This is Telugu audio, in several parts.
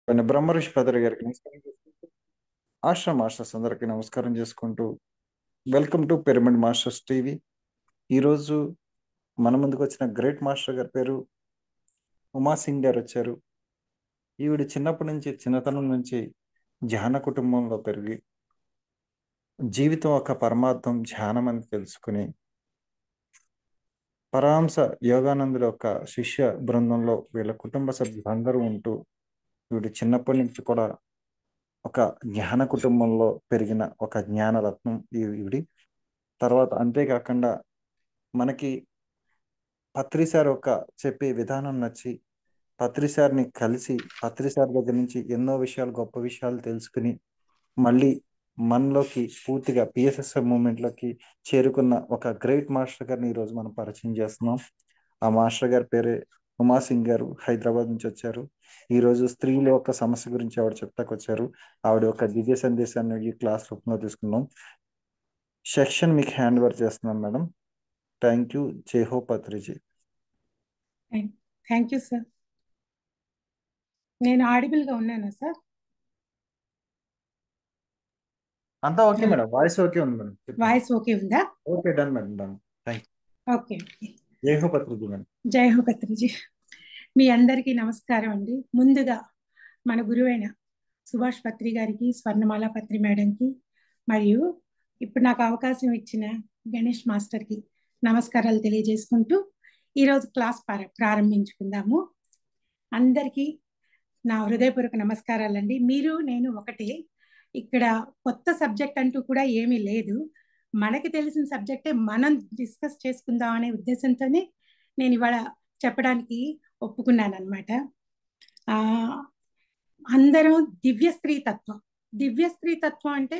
బ్రహ్మ ఋషి పదరి గారికి నమస్కారం చేసుకుంటూ ఆశ్రమ మాస్టర్స్ అందరికీ నమస్కారం చేసుకుంటూ welcome to pyramid masters TV. ఈరోజు మన ముందుకు వచ్చిన గ్రేట్ మాస్టర్ గారి పేరు ఉమా సింగ్ గారు వచ్చారు. ఈవిడ చిన్నతనం నుంచి ధ్యాన కుటుంబంలో పెరిగి జీవితం ఒక పరమార్థం ధ్యానం అని తెలుసుకుని పరమహంస యోగానందుల యొక్క శిష్య బృందంలో వీళ్ళ కుటుంబ సభ్యులందరూ ఉంటూ ఈవిడ చిన్నప్పటి నుంచి కూడా ఒక జ్ఞాన కుటుంబంలో పెరిగిన ఒక జ్ఞానరత్నం ఈవిడి. తర్వాత అంతేకాకుండా మనకి పత్రి సార్ ఒక చెప్పే విధానం నచ్చి పత్రి సార్ని కలిసి పత్రి సార్ దగ్గర నుంచి ఎన్నో విషయాలు గొప్ప విషయాలు తెలుసుకుని మళ్ళీ మనలోకి పూర్తిగా పిఎస్ఎస్ఎం మూమెంట్లోకి చేరుకున్న ఒక గ్రేట్ మాస్టర్ గారిని ఈరోజు మనం పరిచయం చేస్తున్నాం. ఆ మాస్టర్ గారి పేరే ఉమా సింగ్ గారు. హైదరాబాద్ నుంచి వచ్చారు. ఈరోజు స్త్రీల యొక్క సమస్య గురించి ఆవిడ చెప్తాకొచ్చారు. ఆవిడ యొక్క దివ్య సందేశాన్ని ఈ క్లాస్ రూపంలో తీసుకున్నాం. సెక్షన్ మీకు హ్యాండ్ ఓవర్ చేస్తున్నాం మేడం. Thank you. జై హో పత్రిజీ. Thank you sir. నేను ఆడిబుల్గా ఉన్నానా సార్? అంతా ఓకే మేడం. వాయిస్ ఓకే ఉంది మేడం. వాయిస్ ఓకే ఉందా? Okay done madam. Done. Thank okay. జై హో పత్రిజీ మేడం. జై హో పత్రిజీ. మీ అందరికీ నమస్కారం అండి. ముందుగా మన గురువైన సుభాష్ పత్రి గారికి, స్వర్ణమాల పత్రి మేడంకి, మరియు ఇప్పుడు నాకు అవకాశం ఇచ్చిన గణేష్ మాస్టర్కి నమస్కారాలు తెలియజేసుకుంటూ ఈరోజు క్లాస్ ప్రారంభించుకుందాము. అందరికీ నా హృదయపూర్వక నమస్కారాలండి. మీరు నేను ఒకటే. ఇక్కడ కొత్త సబ్జెక్ట్ అంటూ కూడా ఏమీ లేదు. మనకి తెలిసిన సబ్జెక్టే మనం డిస్కస్ చేసుకుందాం అనే ఉద్దేశంతోనే నేను ఇవాళ చెప్పడానికి ఒప్పుకున్నాను అనమాట. అందరం దివ్య స్త్రీ తత్వం. దివ్య స్త్రీ తత్వం అంటే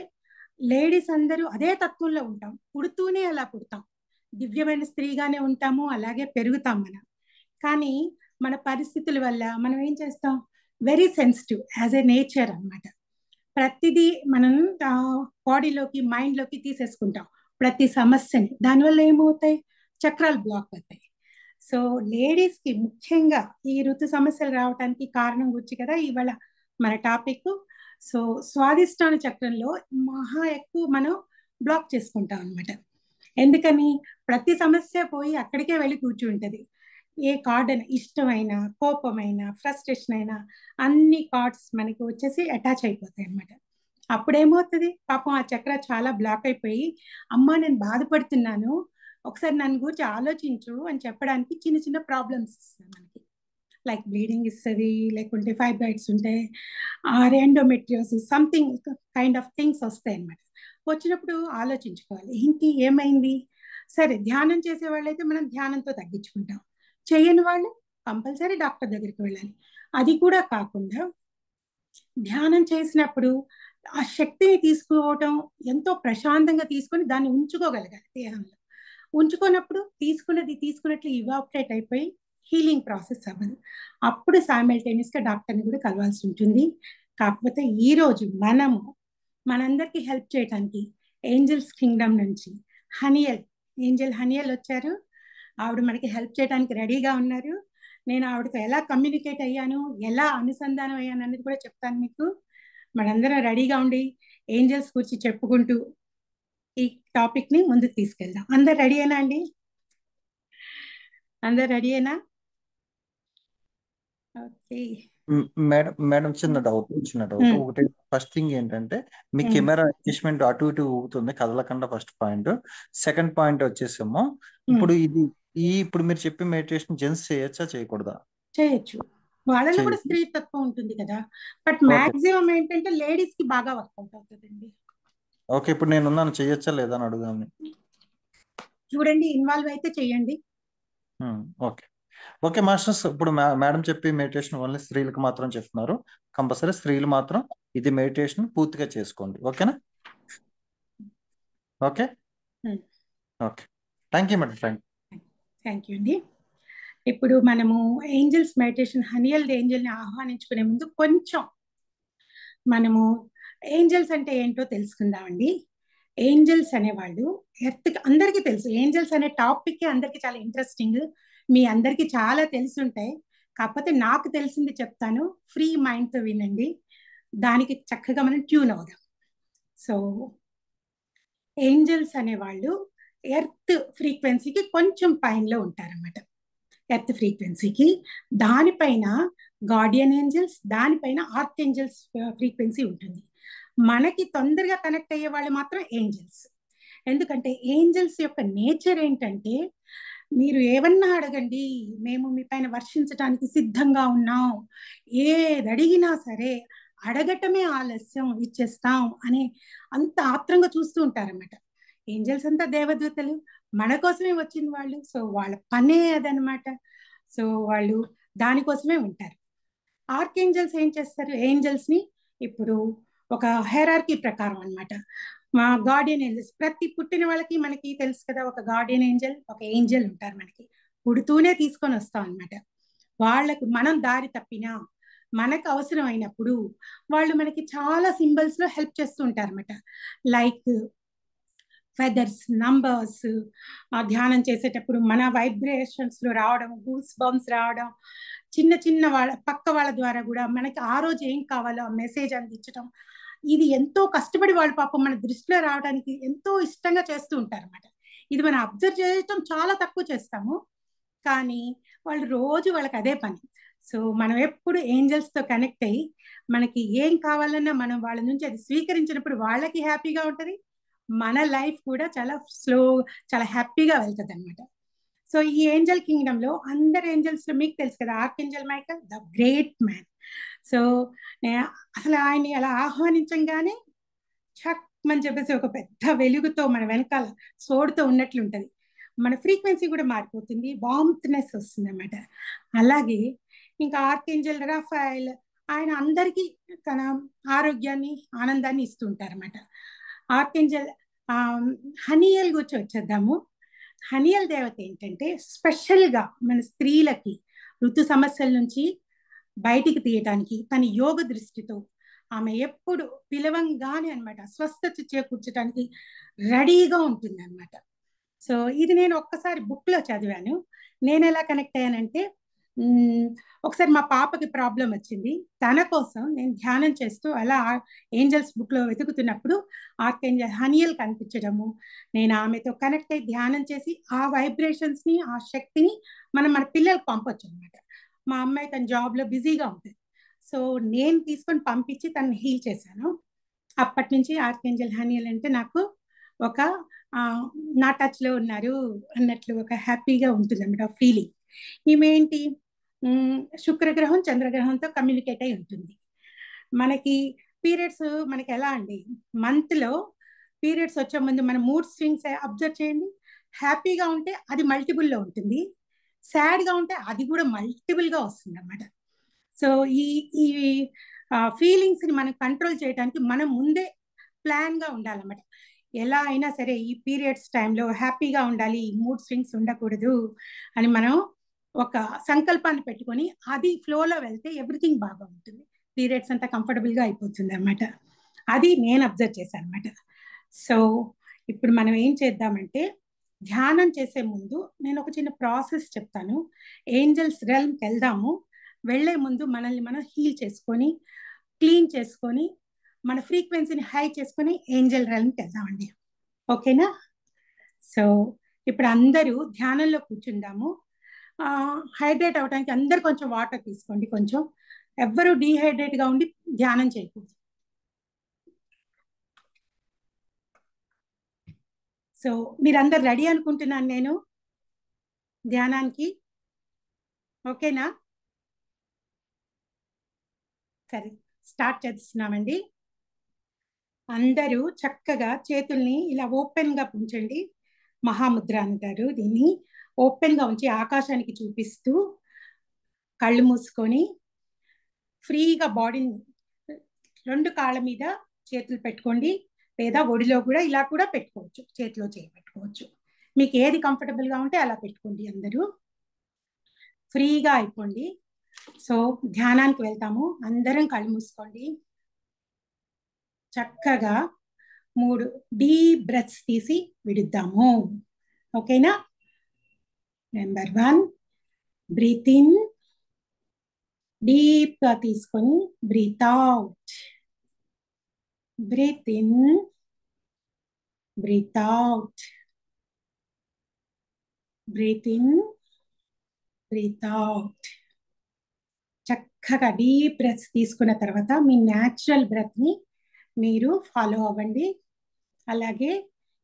లేడీస్ అందరూ అదే తత్వంలో ఉంటాం. పుడుతూనే అలా పుడతాం, దివ్యమైన స్త్రీగానే ఉంటాము, అలాగే పెరుగుతాం మనం. కానీ మన పరిస్థితుల వల్ల మనం ఏం చేస్తాం, very sensitive as a nature అన్నమాట. ప్రతిదీ మనం బాడీలోకి మైండ్లోకి తీసేసుకుంటాం ప్రతి సమస్యని. దానివల్ల ఏమవుతాయి, చక్రాలు బ్లాక్ అవుతాయి. సో లేడీస్కి ముఖ్యంగా ఈ ఋతు సమస్యలు రావడానికి కారణం గురించి కదా ఇవాళ మన టాపిక్. సో స్వాదిష్టాన చక్రంలో మహా ఎక్కువ మనం బ్లాక్ చేసుకుంటాం అనమాట. ఎందుకని, ప్రతి సమస్య పోయి అక్కడికే వెళ్ళి కూర్చుంటది. ఏ కార్డ్ అయినా, ఇష్టమైన, కోపమైన, ఫ్రస్ట్రేషన్ అయినా అన్ని కార్డ్స్ మనకి వచ్చేసి అటాచ్ అయిపోతాయి అనమాట. అప్పుడేమవుతుంది, పాపం ఆ చక్ర చాలా బ్లాక్ అయిపోయి, అమ్మ నేను బాధపడుతున్నాను, ఒకసారి నన్ను గురించి ఆలోచించు అని చెప్పడానికి చిన్న చిన్న ప్రాబ్లమ్స్ ఇస్తాయి మనకి. లైక్ బ్లీడింగ్ ఇస్తుంది, లేకుంటే ఫైబ్రాయిడ్స్ ఉంటాయి, or endometriosis, something kind of things వస్తాయి అన్నమాట. వచ్చినప్పుడు ఆలోచించుకోవాలి, ఏంటి ఏమైంది. సరే, ధ్యానం చేసే వాళ్ళైతే మనం ధ్యానంతో తగ్గించుకుంటాం. చేయని వాళ్ళు కంపల్సరీ డాక్టర్ దగ్గరికి వెళ్ళాలి. అది కూడా కాకుండా ధ్యానం చేసినప్పుడు ఆ శక్తిని తీసుకోవటం ఎంతో ప్రశాంతంగా తీసుకొని దాన్ని ఉంచుకోగలగాలి దేహంలో. ఉంచుకున్నప్పుడు తీసుకున్నట్లు ఇవాపరేట్ అయిపోయి హీలింగ్ ప్రాసెస్ అవ్వదు. అప్పుడు సైమల్టేనియస్గా డాక్టర్ని కూడా కలవాల్సి ఉంటుంది. కాకపోతే ఈరోజు మనందరికీ హెల్ప్ చేయడానికి ఏంజల్స్ కింగ్డమ్ నుంచి ఏంజల్ హనియల్ వచ్చారు. ఆవిడ మనకి హెల్ప్ చేయడానికి రెడీగా ఉన్నారు. నేను ఆవిడతో ఎలా కమ్యూనికేట్ అయ్యాను, ఎలా అనుసంధానం అయ్యాను అనేది కూడా చెప్తాను మీకు. మనందరం రెడీగా ఉండి ఏంజల్స్ గురించి చెప్పుకుంటూ ఈ టాపిక్ ని ముందుకు తీసుకెళ్దాం. అందరు రెడీయేనా అండి? అందరు రెడీయేనా? ఓకే మేడం చిన్న డౌట్ ఒకటి. ఫస్ట్ థింగ్ ఏంటంటే, మీ కెమెరా అడ్జస్ట్మెంట్ అటు ఇటు ఊగుతుంది, కదలకుండా. First point. సెకండ్ పాయింట్ వచ్చేసేమో, ఇప్పుడు మీరు చెప్పే మెడిటేషన్ జెంట్స్ చేయొచ్చా చేయకూడదా? చేయొచ్చు, వాళ్ళలో కూడా స్త్రీ తత్వం ఉంటుంది కదా. బట్ మాక్సిమం ఏంటంటే లేడీస్ కి బాగా వర్కౌట్ అవుతుందండి. ఓకే, ఇప్పుడు నేను ఉన్నాను, చేయొచ్చా లేదా అని అడుగుదామని. చూడండి, ఇన్వాల్వ్ అయితే చేయండి. ఓకే ఓకే మాస్టర్స్, ఇప్పుడు మేడం చెప్పి మెడిటేషన్ ఓన్లీ స్త్రీలకు మాత్రం చెప్తున్నారు. కంపల్సరీ స్త్రీలు మాత్రం ఇది మెడిటేషన్ పూర్తిగా చేసుకోండి. ఓకేనా? Okay okay. Thank you madam. Thank you అండి. ఇప్పుడు మనము ఏంజల్స్ మెడిటేషన్, హనియల్ ఏంజల్ని ఆహ్వానించుకునే ముందు కొంచెం మనము ఏంజల్స్ అంటే ఏంటో తెలుసుకుందామండి. ఏంజల్స్ అనేవాళ్ళు ఎర్త్కి అందరికీ తెలుసు. ఏంజల్స్ అనే టాపిక్ అందరికీ చాలా ఇంట్రెస్టింగ్, మీ అందరికీ చాలా తెలిసి ఉంటాయి. కాకపోతే నాకు తెలిసింది చెప్తాను, ఫ్రీ మైండ్తో వినండి, దానికి చక్కగా మనం ట్యూన్ అవుదాం. సో ఏంజల్స్ అనేవాళ్ళు ఎర్త్ ఫ్రీక్వెన్సీకి కొంచెం పైనలో ఉంటారన్నమాట. ఎర్త్ ఫ్రీక్వెన్సీకి దానిపైన గార్డియన్ ఏంజల్స్, దానిపైన ఆర్క్ ఏంజల్స్ ఫ్రీక్వెన్సీ ఉంటుంది. మనకి తొందరగా కనెక్ట్ అయ్యే వాళ్ళు మాత్రం ఏంజల్స్. ఎందుకంటే ఏంజల్స్ యొక్క నేచర్ ఏంటంటే, మీరు ఏమన్నా అడగండి, మేము మీ పైన వర్షించడానికి సిద్ధంగా ఉన్నాం, ఏది అడిగినా సరే అడగటమే ఆలస్యం, ఇచ్చేస్తాం అని అంత ఆత్రంగా చూస్తూ ఉంటారన్నమాట. ఏంజల్స్ అంతా దేవదూతలు, మన కోసమే వచ్చిన వాళ్ళు. సో వాళ్ళ పనే అదనమాట. సో వాళ్ళు దానికోసమే ఉంటారు. ఆర్క్ ఏంజల్స్ ఏం చేస్తారు, ఏంజల్స్ ని ఇప్పుడు ఒక హెరార్కీ ప్రకారం అన్నమాట. మా గార్డియన్ ఏంజల్స్, ప్రతి పుట్టిన వాళ్ళకి మనకి తెలుసు కదా, ఒక గార్డియన్ ఏంజల్, ఒక ఏంజల్ ఉంటారు మనకి. పుడుతూనే తీసుకొని వస్తాం అన్నమాట. వాళ్ళకు మనం దారి తప్పినా, మనకు అవసరం అయినప్పుడు వాళ్ళు మనకి చాలా సింబల్స్ లో హెల్ప్ చేస్తూ ఉంటారు అన్నమాట. లైక్ ఫెదర్స్, నంబర్స్, ధ్యానం చేసేటప్పుడు మన వైబ్రేషన్స్ లో రావడం, గూస్ బంప్స్ రావడం, చిన్న చిన్న వాళ్ళ పక్క వాళ్ళ ద్వారా కూడా మనకి ఆ రోజు ఏం కావాలో మెసేజ్ అందించడం, ఇది ఎంతో కష్టపడి వాళ్ళు పాపం మన దృష్టిలో రావడానికి ఎంతో ఇష్టంగా చేస్తూ ఉంటారు అన్నమాట. ఇది మనం అబ్జర్వ్ చేయటం చాలా తక్కువ చేస్తాము, కానీ వాళ్ళు రోజు వాళ్ళకి అదే పని. సో మనం ఎప్పుడు ఏంజల్స్ తో కనెక్ట్ అయ్యి మనకి ఏం కావాలన్నా మనం వాళ్ళ నుంచి అది స్వీకరించినప్పుడు వాళ్ళకి హ్యాపీగా ఉంటుంది, మన లైఫ్ కూడా చాలా చాలా హ్యాపీగా వెళ్తుంది అనమాట. సో ఈ ఏంజల్ కింగ్డమ్ లో అందరు ఏంజల్స్ లో మీకు తెలుసు కదా, arc Angel Michael the great man. So అసలు ఆయన్ని అలా ఆహ్వానించంగానే చక్ అని చెప్పేసి ఒక పెద్ద వెలుగుతో మన వెనకాల సోడుతో ఉన్నట్లు ఉంటది, మన ఫ్రీక్వెన్సీ కూడా మారిపోతుంది, వామ్త్నెస్ వస్తుంది అన్నమాట. అలాగే ఇంకా ఆర్కేంజల్ రఫాయల్, ఆయన అందరికీ తన ఆరోగ్యాన్ని, ఆనందాన్ని ఇస్తూ ఉంటారన్నమాట. ఆర్కేంజల్ హనియల్ గురించి వచ్చేద్దాము. హనియల్ దేవత ఏంటంటే స్పెషల్గా మన స్త్రీలకి ఋతు సమస్యల నుంచి బయటికి తీయటానికి తన యోగ దృష్టితో ఆమె ఎప్పుడు పిలవంగానే అనమాట స్వస్థత చేకూర్చడానికి రెడీగా ఉంటుంది అనమాట. సో ఇది నేను ఒక్కసారి బుక్లో చదివాను. నేను ఎలా కనెక్ట్ అయ్యానంటే, ఒకసారి మా పాపకి ప్రాబ్లం వచ్చింది, తన కోసం నేను ధ్యానం చేస్తూ అలా ఏంజల్స్ బుక్లో వెతుకుతున్నప్పుడు ఆర్కేంజల్ హనియల్ కనిపించడము, నేను ఆమెతో కనెక్ట్ అయ్యి ధ్యానం చేసి ఆ వైబ్రేషన్స్ని, ఆ శక్తిని మనం మన పిల్లలకు పంపొచ్చు అనమాట. మా అమ్మాయి తన జాబ్లో బిజీగా ఉంటుంది, సో నేను తీసుకొని పంపించి తనని హీల్ చేశాను. అప్పటి నుంచి ఆర్కేంజల్ హనియల్ అంటే నాకు ఒక నా టచ్లో ఉన్నారు అన్నట్లు ఒక హ్యాపీగా ఉంటుంది అన్నమాట ఫీలింగ్. ఈమె ఏంటి, శుక్రగ్రహం చంద్రగ్రహంతో కమ్యూనికేట్ అయి ఉంటుంది. మనకి పీరియడ్స్ మనకి ఎలా అండి, మంత్లో పీరియడ్స్ వచ్చే ముందు మన మూడ్ స్వింగ్స్ అబ్జర్వ్ చేయండి. హ్యాపీగా ఉంటే అది మల్టిపుల్లో ఉంటుంది, సాడ్గా ఉంటే అది కూడా మల్టిపుల్గా వస్తుంది అన్నమాట. సో ఈ ఈ ఫీలింగ్స్ని మనం కంట్రోల్ చేయడానికి మనం ముందే ప్లాన్గా ఉండాలన్నమాట. ఎలా అయినా సరే ఈ పీరియడ్స్ టైంలో హ్యాపీగా ఉండాలి, మూడ్ స్వింగ్స్ ఉండకూడదు అని మనం ఒక సంకల్పాన్ని పెట్టుకొని అది ఫ్లోలో వెళ్తే ఎవ్రీథింగ్ బాగా ఉంటుంది, పీరియడ్స్ అంతా కంఫర్టబుల్గా అయిపోతుంది అన్నమాట. అది నేను అబ్జర్వ్ చేశాను అనమాట. సో ఇప్పుడు మనం ఏం చేద్దామంటే, ధ్యానం చేసే ముందు నేను ఒక చిన్న ప్రాసెస్ చెప్తాను. ఏంజల్స్ రెల్మ్కి వెళ్దాము. వెళ్లే ముందు మనల్ని మనం హీల్ చేసుకొని, క్లీన్ చేసుకొని, మన ఫ్రీక్వెన్సీని హై చేసుకొని ఏంజల్ రెల్మ్కి వెళ్దామండి. ఓకేనా? సో ఇప్పుడు అందరూ ధ్యానంలో కూర్చుందాము. హైడ్రేట్ అవడానికి అందరు కొంచెం వాటర్ తీసుకోండి, కొంచెం ఎవ్వరూ డీహైడ్రేట్గా ఉండి ధ్యానం చేయకూడదు. సో మీరందరు రెడీ అనుకుంటున్నాను నేను ధ్యానానికి. ఓకేనా? సరే, స్టార్ట్ చేస్తున్నామండి. అందరూ చక్కగా చేతుల్ని ఇలా ఓపెన్గా ఉంచండి. మహాముద్ర అంటారు దీన్ని. ఓపెన్గా ఉంచి ఆకాశానికి చూపిస్తూ కళ్ళు మూసుకొని ఫ్రీగా బాడీని రెండు కాళ్ళ మీద చేతులు పెట్టుకోండి, లేదా ఒడిలో కూడా ఇలా కూడా పెట్టుకోవచ్చు, చేతిలో చేయి పెట్టుకోవచ్చు, మీకు ఏది కంఫర్టబుల్గా ఉంటే అలా పెట్టుకోండి. అందరూ ఫ్రీగా అయిపోండి. సో ధ్యానానికి వెళ్తాము. అందరం కళ్ళు మూసుకోండి. చక్కగా 3 డీప్ బ్రెత్స్ తీసి విడుద్దాము. ఓకేనా? నెంబర్ 1, బ్రీత్ ఇన్, డీప్ గా తీసుకొని breathe out, breathe in, breathe out, breathe in, breathe out. చక్కగా డీప్ బ్రెత్స్ తీసుకున్న తర్వాత మీ న్యాచురల్ బ్రెత్ ని మీరు ఫాలో అవ్వండి. అలాగే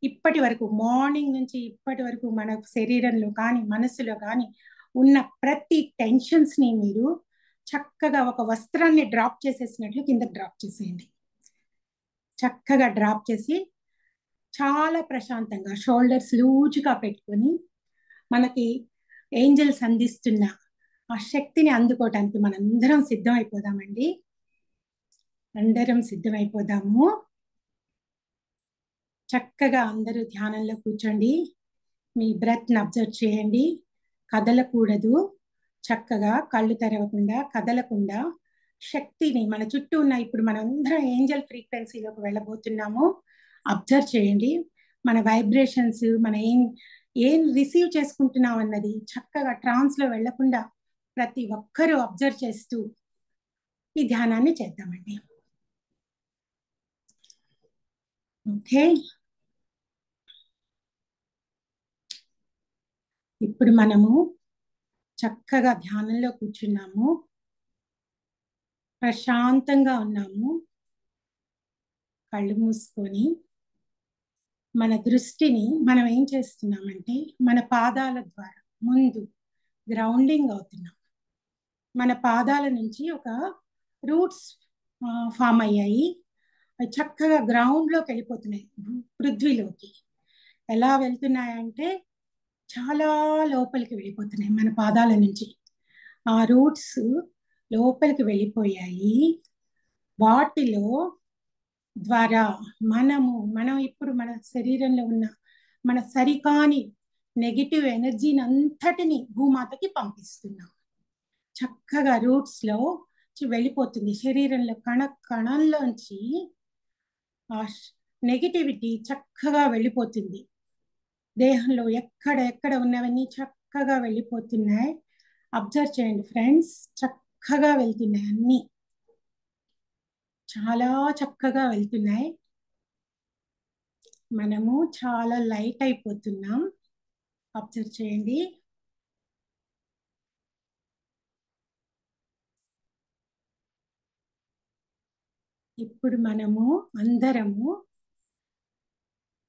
ఇప్పటి వరకు మార్నింగ్ నుంచి ఇప్పటి వరకు మన శరీరంలో కానీ మనసులో కానీ ఉన్న ప్రతి టెన్షన్స్ ని మీరు చక్కగా ఒక వస్త్రాన్ని డ్రాప్ చేసేసినట్లు కింద డ్రాప్ చేసేయండి. చక్కగా డ్రాప్ చేసి చాలా ప్రశాంతంగా షోల్డర్స్ లూజ్గా పెట్టుకొని మనకి ఏంజల్స్ అందిస్తున్న ఆ శక్తిని అందుకోవటానికి మనందరం సిద్ధమైపోదామండి. అందరం సిద్ధమైపోదాము. చక్కగా అందరూ ధ్యానంలో కూర్చోండి. మీ బ్రెత్ని అబ్జర్వ్ చేయండి. కదలకూడదు. చక్కగా కళ్ళు తెరవకుండా కదలకుండా శక్తిని మన చుట్టూ ఉన్న ఇప్పుడు మనందరం ఏంజల్ ఫ్రీక్వెన్సీలోకి వెళ్ళబోతున్నాము. అబ్జర్వ్ చేయండి. మన వైబ్రేషన్స్ మన ఏం రిసీవ్ చేసుకుంటున్నాం అన్నది చక్కగా ట్రాన్స్లో వెళ్లకుండా ప్రతి ఒక్కరూ అబ్జర్వ్ చేస్తూ ఈ ధ్యానాన్ని చేద్దామండి. ఓకే, ఇప్పుడు మనము చక్కగా ధ్యానంలో కూర్చున్నాము, ప్రశాంతంగా ఉన్నాము. కళ్ళు మూసుకొని మన దృష్టిని మనం ఏం చేస్తున్నామంటే మన పాదాల ద్వారా ముందు గ్రౌండింగ్ అవుతున్నాం. మన పాదాల నుంచి ఒక రూట్స్ ఫామ్ అయ్యాయి. అవి చక్కగా గ్రౌండ్లోకి వెళ్ళిపోతున్నాయి, పృథ్వీలోకి. ఎలా వెళ్తున్నాయంటే చాలా లోపలికి వెళ్ళిపోతున్నాయి మన పాదాల నుంచి. ఆ రూట్స్ లోపలికి వెళ్ళిపోయాయి. వాటిలో ద్వారా మనం ఇప్పుడు మన శరీరంలో ఉన్న మన సరికాని నెగిటివ్ ఎనర్జీని అంతటిని భూమాతకి పంపిస్తున్నాం. చక్కగా రూట్స్ లో వెళ్ళిపోతుంది. శరీరంలో కణంలోంచి ఆ నెగిటివిటీ చక్కగా వెళ్ళిపోతుంది. దేహంలో ఎక్కడ ఉన్నవన్నీ చక్కగా వెళ్ళిపోతున్నాయి. అబ్జర్వ్ చేయండి ఫ్రెండ్స్, చక్కగా వెళ్తున్నాయి, అన్నీ చాలా చక్కగా వెళ్తున్నాయి. మనము చాలా లైట్ అయిపోతున్నాం. అబ్జర్వ్ చేయండి. ఇప్పుడు మనము అందరము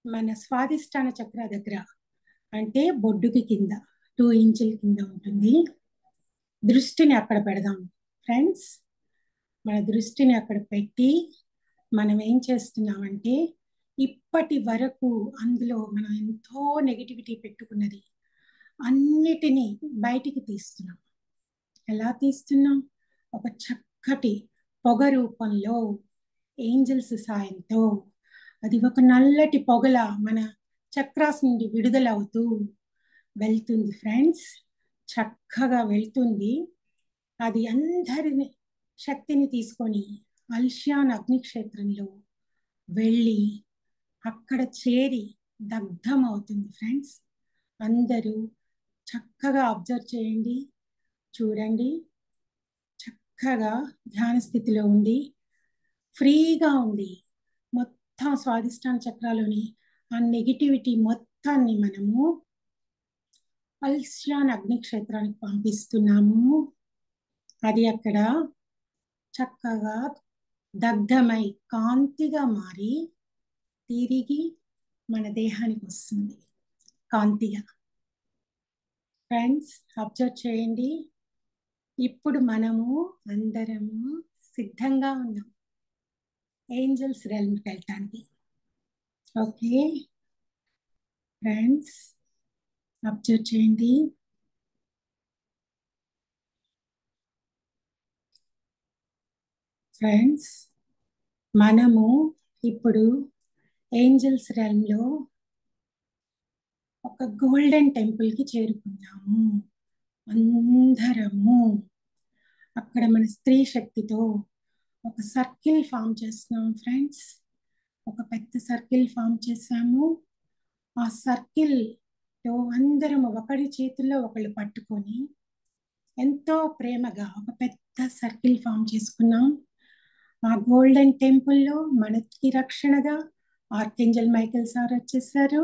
మన స్వాదిష్టాన చక్ర దగ్గర, అంటే బొడ్డుకి కింద 2 ఇంచుల కింద ఉంటుంది, దృష్టిని అక్కడ పెడదాం ఫ్రెండ్స్. మన దృష్టిని అక్కడ పెట్టి మనం ఏం చేస్తున్నామంటే ఇప్పటి వరకు అందులో మనం ఎంతో నెగిటివిటీ పెట్టుకున్నది అన్నిటినీ బయటికి తీస్తున్నాం. ఎలా తీస్తున్నాం? ఒక చక్కటి పొగ రూపంలో ఏంజల్స్ సాయంతో అది ఒక నల్లటి పొగల మన చక్రాస్ నుండి విడుదలవుతూ వెళ్తుంది ఫ్రెండ్స్. చక్కగా వెళ్తుంది. అది అందరిని శక్తిని తీసుకొని అల్షియాన్ అగ్నిక్షేత్రంలో వెళ్ళి అక్కడ చేరి దగ్ధం అవుతుంది ఫ్రెండ్స్. అందరూ చక్కగా అబ్జర్వ్ చేయండి, చూడండి. చక్కగా ధ్యాన స్థితిలో ఉండి ఫ్రీగా ఉంది. మొత్తం స్వాదిష్టాన చక్రాలోని ఆ నెగిటివిటీ మొత్తాన్ని మనము అల్షియాన్ అగ్నిక్షేత్రానికి పంపిస్తున్నాము. అది అక్కడ చక్కగా దగ్ధమై కాంతిగా మారి తిరిగి మన దేహానికి వస్తుంది కాంతిగా. ఫ్రెండ్స్ అబ్జర్వ్ చేయండి. ఇప్పుడు మనము అందరము సిద్ధంగా ఉన్నాం ఏంజల్స్ రెల్మ్కి వెళ్ళటానికి. ఓకే ఫ్రెండ్స్ అబ్జర్వ్ చేయండి. ఫ్రెండ్స్ మనము ఇప్పుడు ఏంజల్స్ రెల్మ్లో ఒక గోల్డెన్ టెంపుల్కి చేరుకున్నాము. అందరము అక్కడ మన స్త్రీ శక్తితో ఒక సర్కిల్ ఫామ్ చేస్తున్నాం ఫ్రెండ్స్. ఒక పెద్ద సర్కిల్ ఫామ్ చేసాము. ఆ సర్కిల్లో అందరం ఒకరి చేతుల్లో ఒకళ్ళు పట్టుకొని ఎంతో ప్రేమగా ఒక పెద్ద పెద్ద సర్కిల్ ఫామ్ చేసుకున్నాం. ఆ గోల్డెన్ టెంపుల్లో మనకి రక్షణగా ఆర్కేంజల్ మైకేల్ సార్ వచ్చేసారు.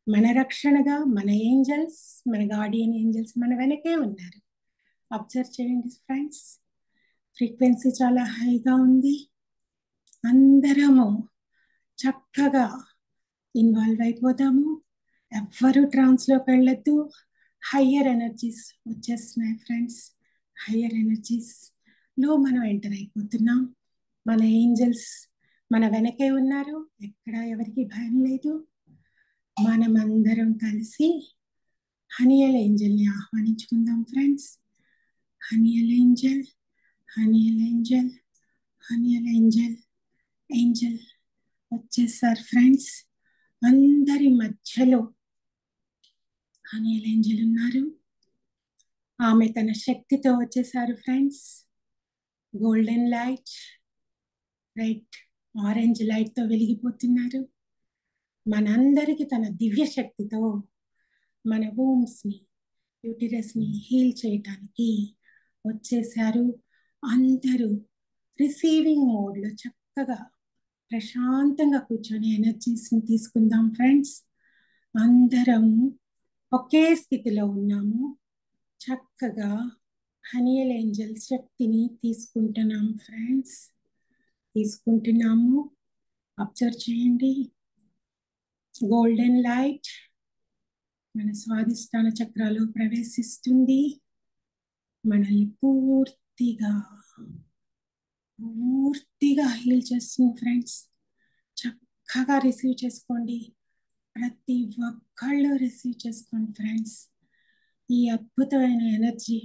మన రక్షణగా మన ఏంజల్స్, మన గార్డియన్ ఏంజల్స్ మన వెనకే ఉన్నారు. అబ్జర్వ్ చేయండి ఫ్రెండ్స్, ఫ్రీక్వెన్సీ చాలా హైగా ఉంది. అందరము చక్కగా ఇన్వాల్వ్ అయిపోదాము. ఎవ్వరూ ట్రాన్స్లోకి వెళ్ళొద్దు. హయ్యర్ ఎనర్జీస్ వచ్చేస్తున్నాయి ఫ్రెండ్స్. హయ్యర్ ఎనర్జీస్లో మనం ఎంటర్ అయిపోతున్నాం. మన ఏంజల్స్ మన వెనకే ఉన్నారు. ఎక్కడ ఎవరికి భయం లేదు. మనమందరం కలిసి హనియల్ ఏంజల్ని ఆహ్వానించుకుందాం friends. Haniel angel, Haniel angel, Haniel angel. Angel వచ్చేసారు ఫ్రెండ్స్. అందరి మధ్యలో హనియల్ ఏంజల్ ఉన్నారు. ఆమె తన శక్తితో వచ్చేసారు friends. Golden light, red, orange లైట్తో వెలిగిపోతున్నారు. మనందరికీ తన దివ్య శక్తితో మన వూమ్స్ని, యూటిరస్ని హీల్ చేయటానికి వచ్చేసారు. అందరూ రిసీవింగ్ మోడ్లో చక్కగా ప్రశాంతంగా కూర్చొని ఎనర్జీస్ని తీసుకుందాం ఫ్రెండ్స్. అందరం ఒకే స్థితిలో ఉన్నాము. చక్కగా హనియల్ ఏంజల్ శక్తిని తీసుకుంటున్నాం ఫ్రెండ్స్. తీసుకుంటున్నాము. అబ్జర్వ్ చేయండి. గోల్డెన్ లైట్ మన స్వాదిష్టాన చక్రాలు ప్రవేశిస్తుంది. మనల్ని పూర్తిగా హీల్ చేస్తుంది ఫ్రెండ్స్. చక్కగా రిసీవ్ చేసుకోండి. ప్రతి ఒక్కళ్ళు రిసీవ్ చేసుకోండి ఫ్రెండ్స్. ఈ అద్భుతమైన ఎనర్జీ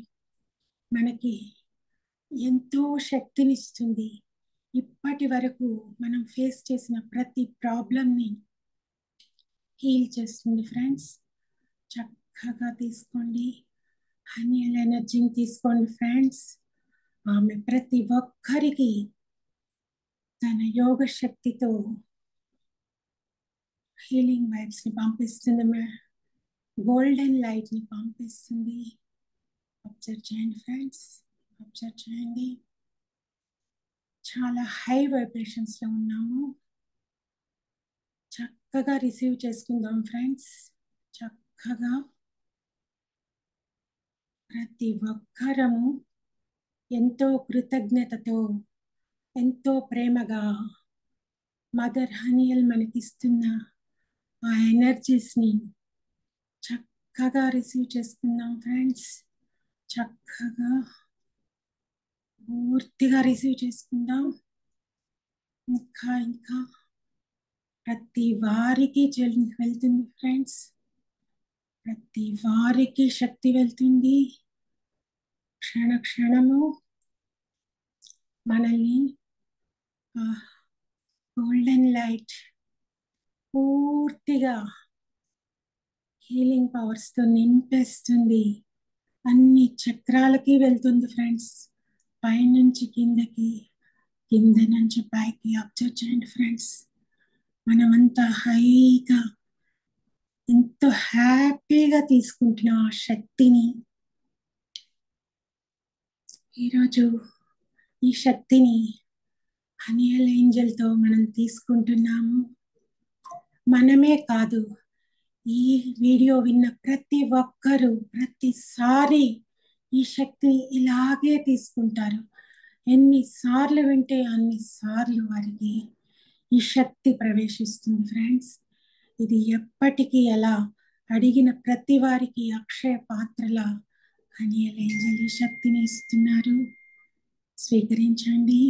మనకి ఎంతో శక్తినిస్తుంది. ఇప్పటి వరకు మనం ఫేస్ చేసిన ప్రతి ప్రాబ్లంని హీల్ చేస్తుంది ఫ్రెండ్స్. చక్కగా తీసుకోండి. హనియల్ ఎనర్జీని తీసుకోండి ఫ్రెండ్స్. ఆమె ప్రతి ఒక్కరికి తన యోగ శక్తితో హీలింగ్ వైబ్స్ని పంపిస్తుంది. గోల్డెన్ లైట్ని పంపిస్తుంది. అబ్జర్వ్ చేయండి ఫ్రెండ్స్, అబ్జర్వ్ చేయండి. చాలా హై వైబ్రేషన్స్లో ఉన్నాము. చక్కగా రిసీవ్ చేసుకుందాం ఫ్రెండ్స్. చక్కగా ప్రతి ఒక్కరము ఎంతో కృతజ్ఞతతో, ఎంతో ప్రేమగా మదర్ హనియల్ మనకిస్తున్న ఆ ఎనర్జీస్ని చక్కగా రిసీవ్ చేసుకుందాం ఫ్రెండ్స్. చక్కగా పూర్తిగా రిసీవ్ చేసుకుందాం. ఇంకా ఇంకా ప్రతి వారికి వెళ్తుంది ఫ్రెండ్స్. ప్రతి వారికి శక్తి వెళ్తుంది. క్షణ క్షణము మనల్ని గోల్డెన్ లైట్ పూర్తిగా హీలింగ్ పవర్స్తో నింపేస్తుంది. అన్ని చక్రాలకి వెళ్తుంది ఫ్రెండ్స్. పైనుంచి కిందకి, కింద నుంచి పైకి. అబ్జర్వ్ చేయండి ఫ్రెండ్స్. మనమంతా హైగా ఎంతో హ్యాపీగా తీసుకుంటున్నాం ఆ శక్తిని. ఈరోజు ఈ శక్తిని హనియల్ ఏంజల్తో మనం తీసుకుంటున్నాము. మనమే కాదు, ఈ వీడియో విన్న ప్రతి ఒక్కరూ ప్రతిసారి ఈ శక్తిని ఇలాగే తీసుకుంటారు. ఎన్నిసార్లు వింటే అన్నిసార్లు వారికి ఈ శక్తి ప్రవేశిస్తుంది ఫ్రెండ్స్. ఇది ఎప్పటికీ ఎలా అడిగిన ప్రతి వారికి అక్షయ పాత్రల హనియల్ ఏంజల్ ఈ శక్తిని ఇస్తున్నారు. స్వీకరించండి.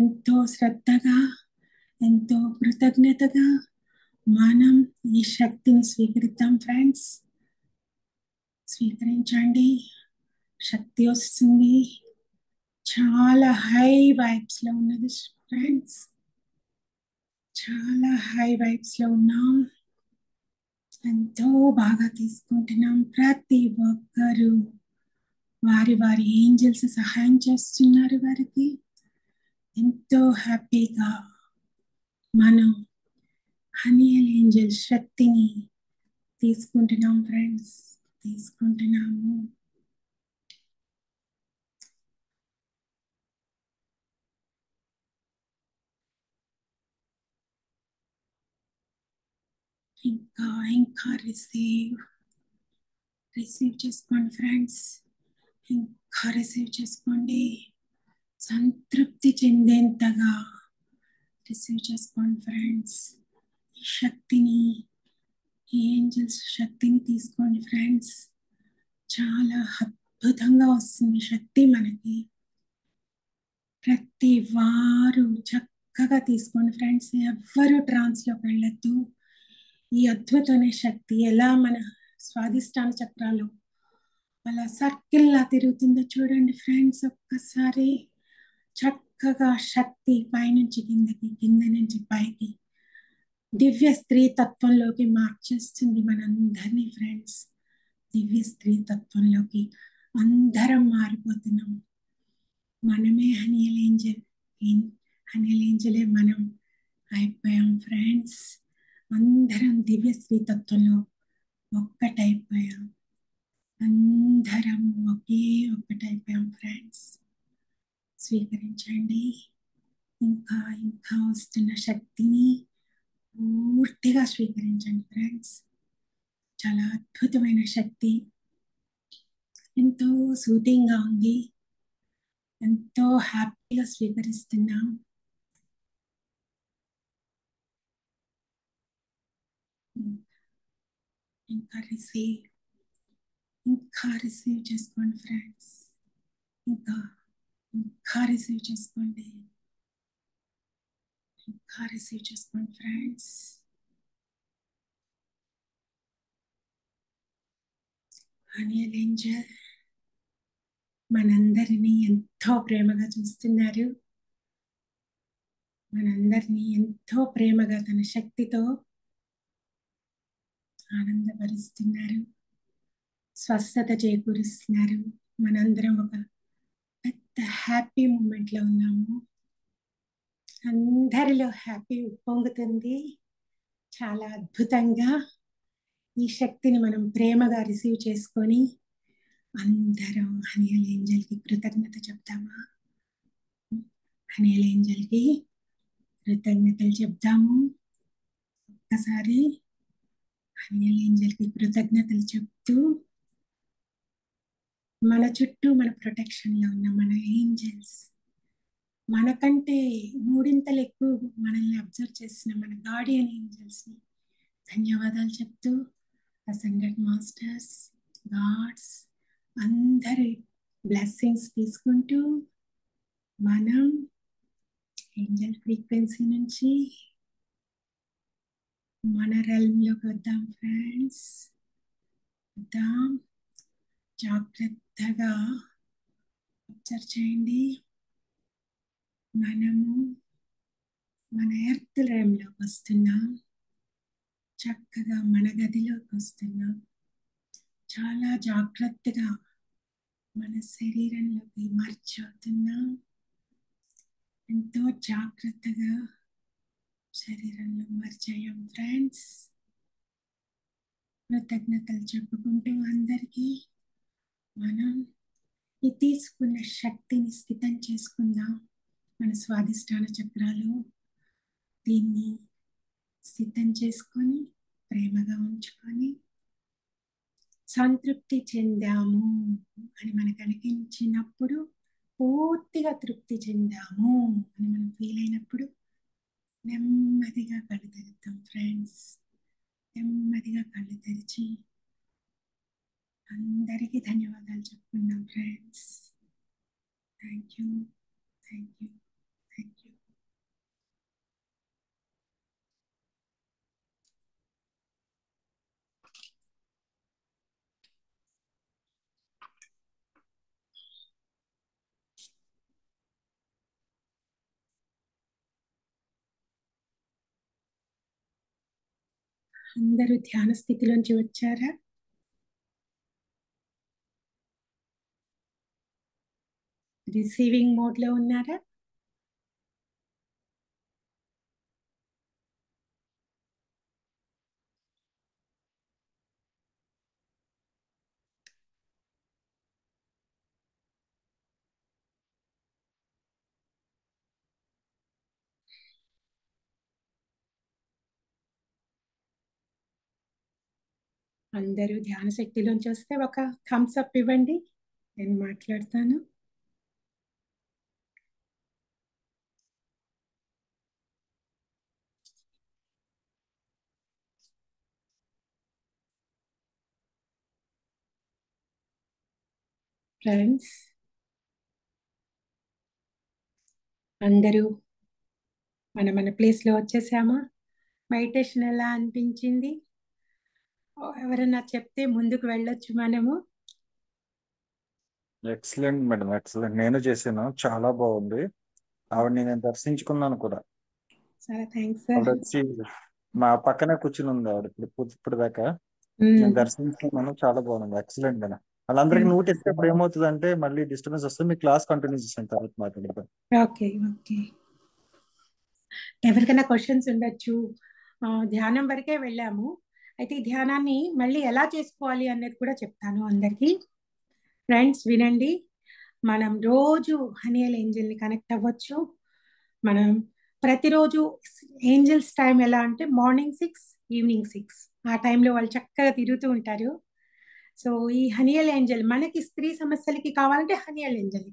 ఎంతో శ్రద్ధగా, ఎంతో కృతజ్ఞతగా మనం ఈ శక్తిని స్వీకరిద్దాం ఫ్రెండ్స్. స్వీకరించండి. శక్తి వస్తుంది. చాలా హై వైబ్స్లో ఉన్నది ఫ్రెండ్స్. చాలా హై వైబ్స్లో ఉన్నాం. ఎంతో బాగా తీసుకుంటున్నాం. ప్రతి ఒక్కరూ వారి వారి ఏంజల్స్ సహాయం చేస్తున్నారు వారికి. ఎంతో హ్యాపీగా మనం హనియల్ ఏంజల్ శక్తిని తీసుకుంటున్నాం ఫ్రెండ్స్. తీసుకుంటున్నాము. ఇంకా ఇంకా రిసీవ్ చేసుకోండి ఫ్రెండ్స్. ఇంకా రిసీవ్ చేసుకోండి. సంతృప్తి చెందేంతగా రిసీవ్ చేసుకోండి ఫ్రెండ్స్. ఈ శక్తిని, ఈ ఏంజల్స్ శక్తిని తీసుకోండి ఫ్రెండ్స్. చాలా అద్భుతంగా వస్తుంది శక్తి మనకి. ప్రతి వారు చక్కగా తీసుకోండి ఫ్రెండ్స్. ఎవ్వరూ ట్రాన్స్లోకి వెళ్ళొద్దు. ఈ అద్భుతమైన శక్తి ఎలా మన స్వాదిష్టాన చక్రాలు అలా సర్కిల్ లా తిరుగుతుందో చూడండి ఫ్రెండ్స్. ఒక్కసారి చక్కగా శక్తి పైనుంచి కిందకి, కింద నుంచి పైకి దివ్య స్త్రీ తత్వంలోకి మార్చేస్తుంది మనందరినీ ఫ్రెండ్స్. దివ్య స్త్రీ తత్వంలోకి అందరం మారిపోతున్నాం. మనమే హనియల్ ఏంజల్, హనియల్ ఏంజలే మనం అయిపోయాం ఫ్రెండ్స్. అందరం దివ్య స్త్రీ తత్వంలో ఒక్కటైపోయాం. అందరం ఒకే ఒక్కటైపోయాం ఫ్రెండ్స్. స్వీకరించండి. ఇంకా ఇంకా వస్తున్న శక్తిని పూర్తిగా స్వీకరించండి ఫ్రెండ్స్. చాలా అద్భుతమైన శక్తి, ఎంతో సూటింగ్గా ఉంది, ఎంతో హ్యాపీగా స్వీకరిస్తున్నాం. ఇంకా రిసీవ్ చేసుకోండి ఫ్రెండ్స్. ఇంకా ఇంకా రిసీవ్ చేసుకోండి. ఇంకా రిసీవ్ చేసుకోండి ఫ్రెండ్స్. హనియల్ ఏంజల్ మనందరినీ ఎంతో ప్రేమగా చూస్తున్నారు. మనందరినీ ఎంతో ప్రేమగా తన శక్తితో ఆనందపరుస్తున్నారు, స్వస్థత చేకూరుస్తున్నారు. మనందరం ఒక పెద్ద హ్యాపీ మూమెంట్లో ఉన్నాము. అందరిలో హ్యాపీ ఉప్పొంగుతుంది. చాలా అద్భుతంగా ఈ శక్తిని మనం ప్రేమగా రిసీవ్ చేసుకొని అందరం హనియల్ ఏంజల్కి కృతజ్ఞత చెప్తామా? హనియల్ ఏంజల్కి కృతజ్ఞతలు చెప్తాము. ఒక్కసారి హనియల్ ఏంజల్కి కృతజ్ఞతలు చెప్తూ మన చుట్టూ మన ప్రొటెక్షన్లో ఉన్న మన ఏంజల్స్, మనకంటే మూడింతలు ఎక్కువ మనల్ని అబ్జర్వ్ చేసిన మన గార్డియన్ ఏంజల్స్ని ధన్యవాదాలు చెప్తూ, అసెండెడ్ మాస్టర్స్, గాడ్స్ అందరి బ్లెస్సింగ్స్ తీసుకుంటూ మనం ఏంజల్ ఫ్రీక్వెన్సీ నుంచి మన రెల్మ్లోకి వద్దాం ఫ్రెండ్స్. వద్దాం. జాగ్రత్తగా అబ్జర్వ్ చేయండి. మనము మన ఎర్త్ రెల్మ్లోకి వస్తున్నాం. చక్కగా మన గదిలోకి వస్తున్నాం. చాలా జాగ్రత్తగా మన శరీరంలోకి మర్చి అవుతున్నాం. ఎంతో జాగ్రత్తగా శరీరంలో మర్చయ్యాం ఫ్రెండ్స్. కృతజ్ఞతలు చెప్పుకుంటూ అందరికీ మనం ఈ తీసుకున్న శక్తిని స్థితం చేసుకుందాం. మన స్వాదిష్టాన చక్రాలు దీన్ని స్థితం చేసుకొని ప్రేమగా ఉంచుకొని సంతృప్తి చెందాము అని మనకు అనిపించినప్పుడు, పూర్తిగా తృప్తి చెందాము అని మనం ఫీల్ అయినప్పుడు నెమ్మదిగా కళ్ళు తెరుద్దాం ఫ్రెండ్స్. నెమ్మదిగా కళ్ళు తెరిచి అందరికీ ధన్యవాదాలు చెప్పుకుందాం friends. Thank you, thank you, thank you. అందరూ ధ్యాన స్థితిలోంచి వచ్చారా? రిసీవింగ్ మోడ్లో ఉన్నారా? అందరూ ధ్యాన శక్తిలోంచి వస్తే ఒక థమ్స్ అప్ ఇవ్వండి, నేను మాట్లాడతాను. ఫ్రెండ్స్, అందరూ మన మన ప్లేస్లో వచ్చేసామా? మెడిటేషన్ ఎలా అనిపించింది? ఎవరైనా చెప్తే ముందుకు వెళ్ళొచ్చు మనము. Excellent madam, excellent. నేను చేశాను, చాలా బాగుంది. ఆవిడని నేను దర్శించుకున్నాను కూడా. చాలా థ్యాంక్స్ సార్. ఆవిడ వచ్చి మా పక్కనే కూర్చుని ఉంది. ఆవిడ ఇప్పుడు దాకా నేను దర్శించుకున్నాను, చాలా బాగుంది. Excellent madam. వాళ్ళందరికీ నోట్ ఇచ్చినప్పుడు ఏమవుతుంది అంటే మళ్ళీ డిస్టర్బెన్స్ వస్తే మీ క్లాస్ కంటిన్యూ చేసిన తర్వాత మాట్లాడతాం. Okay okay. ఎవరికైనా క్వశ్చన్స్ ఉండొచ్చు. ధ్యానం వరకే వెళ్ళాము, అయితే ఈ ధ్యానాన్ని మళ్ళీ ఎలా చేసుకోవాలి అనేది కూడా చెప్తాను అందరికీ. ఫ్రెండ్స్ వినండి, మనం రోజు హనీయల్ ఏంజల్ని కనెక్ట్ అవ్వచ్చు. మనం ప్రతిరోజు ఏంజల్స్ టైం ఎలా అంటే మార్నింగ్ 6, ఈవినింగ్ 6, ఆ టైంలో వాళ్ళు చక్కగా తిరుగుతూ ఉంటారు. సో ఈ హనీయల్ ఏంజల్ మనకి స్త్రీ సమస్యలకి కావాలంటే హనీయల్ ఏంజల్ని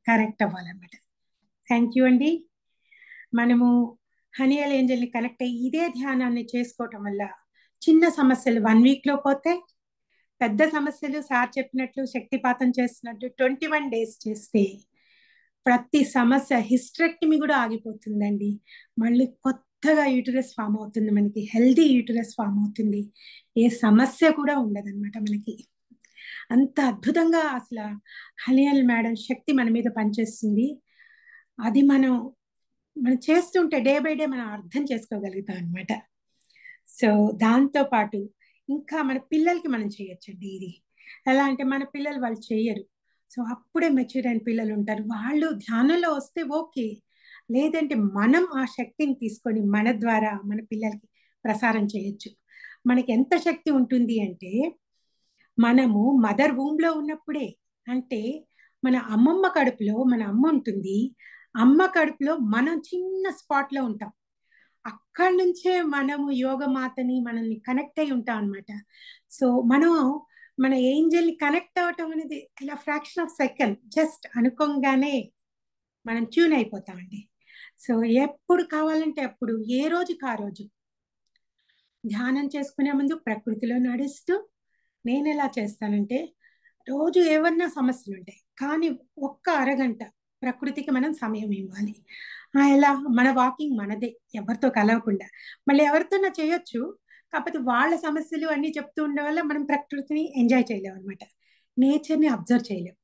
కరెక్ట్ అవ్వాలన్నమాట. థ్యాంక్ యూ అండి. మనము హనీయల్ ఏంజల్ని కనెక్ట్ అయ్యి ఇదే ధ్యానాన్ని చేసుకోవటం వల్ల చిన్న సమస్యలు 1 వీక్లో పోతే, పెద్ద సమస్యలు సార్ చెప్పినట్లు శక్తిపాతం చేస్తున్నట్టు 21 డేస్ చేస్తే ప్రతి సమస్య హిస్టరెక్టమీ కూడా ఆగిపోతుందండి. మళ్ళీ కొత్తగా యూటరస్ ఫామ్ అవుతుంది, మనకి హెల్దీ యూటరస్ ఫామ్ అవుతుంది. ఏ సమస్య కూడా ఉండదన్నమాట మనకి. అంత అద్భుతంగా అసలు హనీయల్ మేడం శక్తి మన మీద పనిచేస్తుంది. అది మనం చేస్తుంటే డే బై డే మనం అర్థం చేసుకోగలుగుతాం అనమాట. సో దాంతో పాటు ఇంకా మన పిల్లలకి మనం చేయొచ్చండి ఇది. ఎలా అంటే మన పిల్లలు వాళ్ళు చేయరు, సో అప్పుడే మెచ్యూర్ అయిన పిల్లలు ఉంటారు, వాళ్ళు ధ్యానంలో వస్తే ఓకే, లేదంటే మనం ఆ శక్తిని తీసుకొని మన ద్వారా మన పిల్లలకి ప్రసారం చేయొచ్చు. మనకి ఎంత శక్తి ఉంటుంది అంటే, మనము మదర్ వూమ్లో ఉన్నప్పుడే, అంటే మన అమ్మమ్మ కడుపులో మన అమ్మ ఉంటుంది, అమ్మ కడుపులో మనం చిన్న స్పాట్లో ఉంటాం, అక్కడి నుంచే మనము యోగమాతని మనల్ని కనెక్ట్ అయి ఉంటాం అనమాట. సో మనం మన ఏంజల్ని కనెక్ట్ అవ్వటం అనేది ఇలా ఫ్రాక్షన్ ఆఫ్ సెకండ్, జస్ట్ అనుకోగానే మనం ట్యూన్ అయిపోతామండి. సో ఎప్పుడు కావాలంటే అప్పుడు, ఏ రోజుకి ఆ రోజు ధ్యానం చేసుకునే ముందు ప్రకృతిలో నడుస్తూ, నేను ఎలా చేస్తానంటే రోజు ఏమన్నా సమస్యలు ఉంటాయి కానీ ఒక్క అరగంట ప్రకృతికి మనం సమయం ఇవ్వాలి. ఎలా మన వాకింగ్ మనదే, ఎవరితో కలవకుండా. మళ్ళీ ఎవరితోనా చేయొచ్చు, కాకపోతే వాళ్ళ సమస్యలు అన్నీ చెప్తూ ఉండే వల్ల మనం ప్రకృతిని ఎంజాయ్ చేయలేం అనమాట, నేచర్ని అబ్జర్వ్ చేయలేం.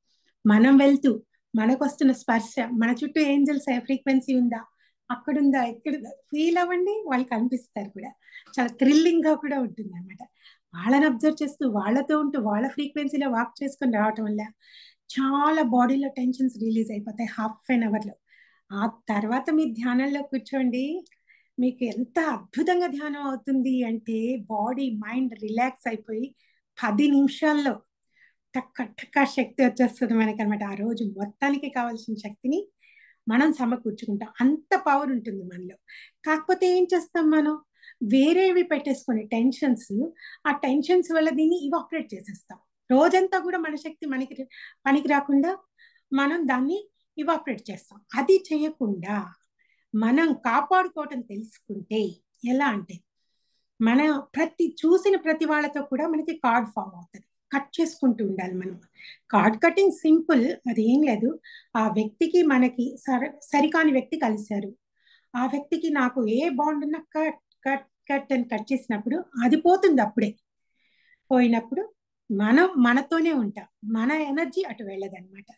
మనం వెళ్తూ మనకు వస్తున్న స్పర్శ, మన చుట్టూ ఏంజల్స్ ఫ్రీక్వెన్సీ ఉందా, అక్కడుందా, ఎక్కడుందా ఫీల్ అవ్వండి, వాళ్ళు కనిపిస్తారు కూడా. చాలా థ్రిల్లింగ్ గా కూడా ఉంటుంది అనమాట. వాళ్ళని అబ్జర్వ్ చేస్తూ వాళ్ళతో ఉంటూ వాళ్ళ ఫ్రీక్వెన్సీలో వాక్ చేసుకొని రావటం వల్ల చాలా బాడీలో టెన్షన్స్ రిలీజ్ అయిపోతాయి హాఫ్-అన్-అవర్లో. ఆ తర్వాత మీరు ధ్యానంలో కూర్చోండి, మీకు ఎంత అద్భుతంగా ధ్యానం అవుతుంది అంటే బాడీ మైండ్ రిలాక్స్ అయిపోయి 10 నిమిషాల్లో టక్క టక్క శక్తి వచ్చేస్తుంది మనకి అనమాట. ఆ రోజు మొత్తానికి కావాల్సిన శక్తిని మనం సమకూర్చుకుంటాం, అంత పవర్ ఉంటుంది మనలో. కాకపోతే ఏం చేస్తాం మనం, వేరేవి పెట్టేసుకొని టెన్షన్స్, ఆ టెన్షన్స్ వల్ల దీన్ని ఇవాపరేట్ చేసేస్తాం. రోజంతా కూడా మన శక్తి మనకి పనికి రాకుండా మనం దాన్ని ఇవాపరేట్ చేస్తాం. అది చేయకుండా మనం కాపాడుకోవటం తెలుసుకుంటే ఎలా అంటే, మన చూసిన ప్రతి వాళ్ళతో కూడా మనకి కార్డ్ ఫామ్ అవుతుంది, కట్ చేసుకుంటూ ఉండాలి మనం. కార్డ్ కటింగ్ సింపుల్, అదేం లేదు. ఆ వ్యక్తికి మనకి సరికాని వ్యక్తి కలిశారు, ఆ వ్యక్తికి నాకు ఏ బాండ్ ఉన్నా కట్ కట్ కట్ అని కట్ చేసినప్పుడు అది పోతుంది. అప్పుడే పోయినప్పుడు మనం మనతోనే ఉంటాం, మన ఎనర్జీ అటు వెళ్ళదన్నమాట.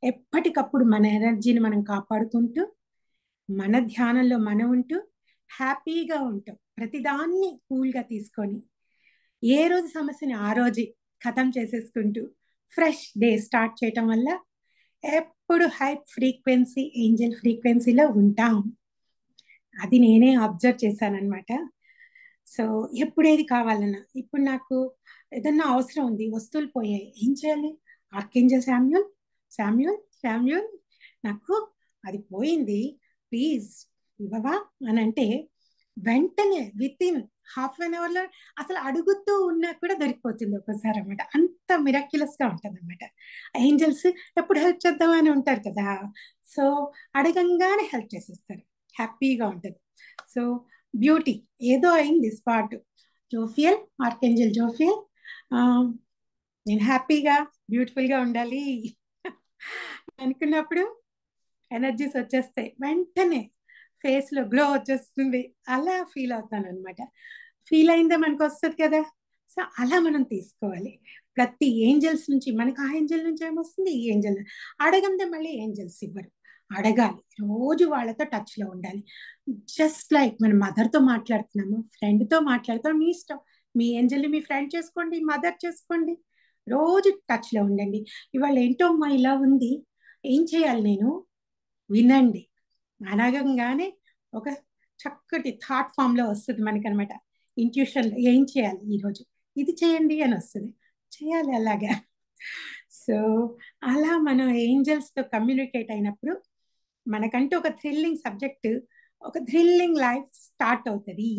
ఎప్పటికప్పుడు మన ఎనర్జీని మనం కాపాడుకుంటూ మన ధ్యానంలో మనం ఉంటూ హ్యాపీగా ఉంటాం, ప్రతిదాన్ని కూల్గా తీసుకొని ఏ రోజు సమస్యని ఆ రోజే ఖతం చేసేసుకుంటూ ఫ్రెష్ డే స్టార్ట్ చేయటం వల్ల ఎప్పుడు హై ఫ్రీక్వెన్సీ ఏంజల్ ఫ్రీక్వెన్సీలో ఉంటాం. అది నేనే అబ్జర్వ్ చేశానన్నమాట. సో ఎప్పుడేది కావాలన్నా, ఇప్పుడు నాకు ఏదన్నా అవసరం ఉంది, వస్తువులు పోయాయి, ఏం చేయాలి, ఆర్కేంజల్ శామ్యూల్ శామ్యూల్ శామ్యూల్ నాకు అది పోయింది, ప్లీజ్ ఇవ్వవా అని అంటే వెంటనే విత్ ఇన్ హాఫ్ అన్ అవర్లో అసలు అడుగుతూ ఉన్నా కూడా దొరికిపోతుంది ఒక్కోసారి అనమాట. అంత మిరాక్యులస్గా ఉంటుంది అనమాట. ఏంజల్స్ ఎప్పుడు హెల్ప్ చేద్దామని ఉంటారు కదా, సో అడగంగానే హెల్ప్ చేసేస్తారు, హ్యాపీగా ఉంటుంది. సో బ్యూటీ ఏదో అయింది స్పాట్. జోఫియల్, ఆర్కేంజల్ జోఫియల్, నేను హ్యాపీగా బ్యూటిఫుల్గా ఉండాలి అనుకున్నప్పుడు ఎనర్జీస్ వచ్చేస్తాయి, వెంటనే ఫేస్ లో గ్లో వచ్చేస్తుంది, అలా ఫీల్ అవుతాను అనమాట. ఫీల్ అయిందే మనకు వస్తుంది కదా, సో అలా మనం తీసుకోవాలి. ప్రతి ఏంజల్స్ నుంచి మనకు ఆ ఏంజల్ నుంచి ఏమొస్తుంది, ఈ ఏంజల్ అడగందే మళ్ళీ ఏంజల్స్ ఇవ్వరు, అడగాలి, రోజు వాళ్ళతో టచ్ లో ఉండాలి. జస్ట్ లైక్ మన మదర్తో మాట్లాడుతున్నాము, ఫ్రెండ్తో మాట్లాడుతాం, మీ ఇష్టం, మీ ఏంజల్ని మీ ఫ్రెండ్ చేసుకోండి, మదర్ చేసుకోండి, రోజు టచ్ లో ఉండండి. ఇవాళ ఏంటో అమ్మా ఇలా ఉంది, ఏం చేయాలి నేను, వినండి, అనగంగానే ఒక చక్కటి థాట్ ఫామ్ లో వస్తుంది మనకనమాట. ఇంట్యూషన్ ఏం చేయాలి ఈరోజు, ఇది చేయండి అని వస్తుంది, చేయాలి అలాగా. సో అలా మనం ఏంజల్స్ తో కమ్యూనికేట్ అయినప్పుడు మనకంటూ ఒక థ్రిల్లింగ్ సబ్జెక్ట్, ఒక థ్రిల్లింగ్ లైఫ్ స్టార్ట్ అవుతుంది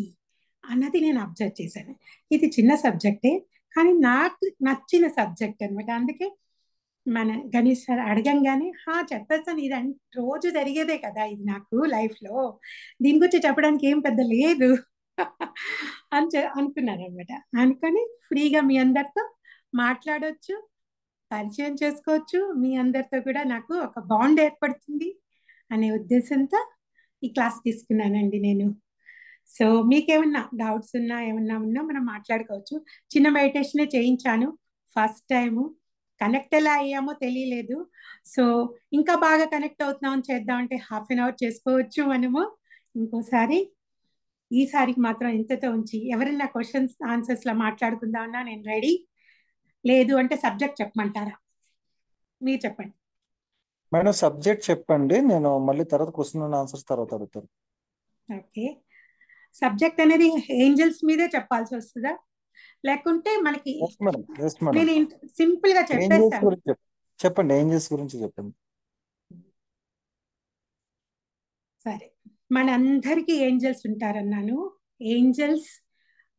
అన్నది నేను అబ్జర్వ్ చేశాను. ఇది చిన్న సబ్జెక్టే కానీ నాకు నచ్చిన సబ్జెక్ట్ అనమాట. అందుకే మన గణేష్ సార్ అడగంగానే చెప్పేస్తాను, ఇది రోజు జరిగేదే కదా, ఇది నాకు లైఫ్ లో, దీని గురించి చెప్పడానికి ఏం పెద్ద లేదు అని అనుకున్నాను అనమాట. అనుకొని ఫ్రీగా మీ అందరితో మాట్లాడవచ్చు, పరిచయం చేసుకోవచ్చు, మీ అందరితో కూడా నాకు ఒక బాండ్ ఏర్పడుతుంది అనే ఉద్దేశంతో ఈ క్లాస్ తీసుకున్నానండి నేను. సో మీకేమన్నా డౌట్స్ ఉన్నా ఏమన్నా ఉన్నా మనం మాట్లాడుకోవచ్చు. చిన్న మెడిటేషనే చేయించాను ఫస్ట్ టైము, కనెక్ట్ ఎలా అయ్యామో తెలియలేదు. సో ఇంకా బాగా కనెక్ట్ అవుతున్నాం చేద్దామంటే హాఫ్-అన్-అవర్ చేసుకోవచ్చు మనము ఇంకోసారి. ఈసారికి మాత్రం ఇంతతో ఉంచి ఎవరైనా క్వశ్చన్స్ ఆన్సర్స్ లా మాట్లాడుకుందామన్నా నేను రెడీ, లేదు అంటే సబ్జెక్ట్ చెప్పమంటారా, మీరు చెప్పండి. మేడం సబ్జెక్ట్ చెప్పండి, నేను మళ్ళీ తర్వాత క్వశ్చన్ అండ్ ఆన్సర్స్ తర్వాత అడుగుతాను. ఓకే, సబ్జెక్ట్ అనేది ఏంజల్స్ మీదే చెప్పాల్సి వస్తుందా, లేకుంటే మనకి ఎస్ మేడం, ఎస్ మేడం. నేను సింపుల్ గా ఏంజల్స్ చెప్పేస్తాను. గురించి చెప్పండి, ఏంజల్స్ గురించి చెప్పండి. సరే, మనందరికీ ఏంజల్స్ ఉంటారన్నాను. ఏంజల్స్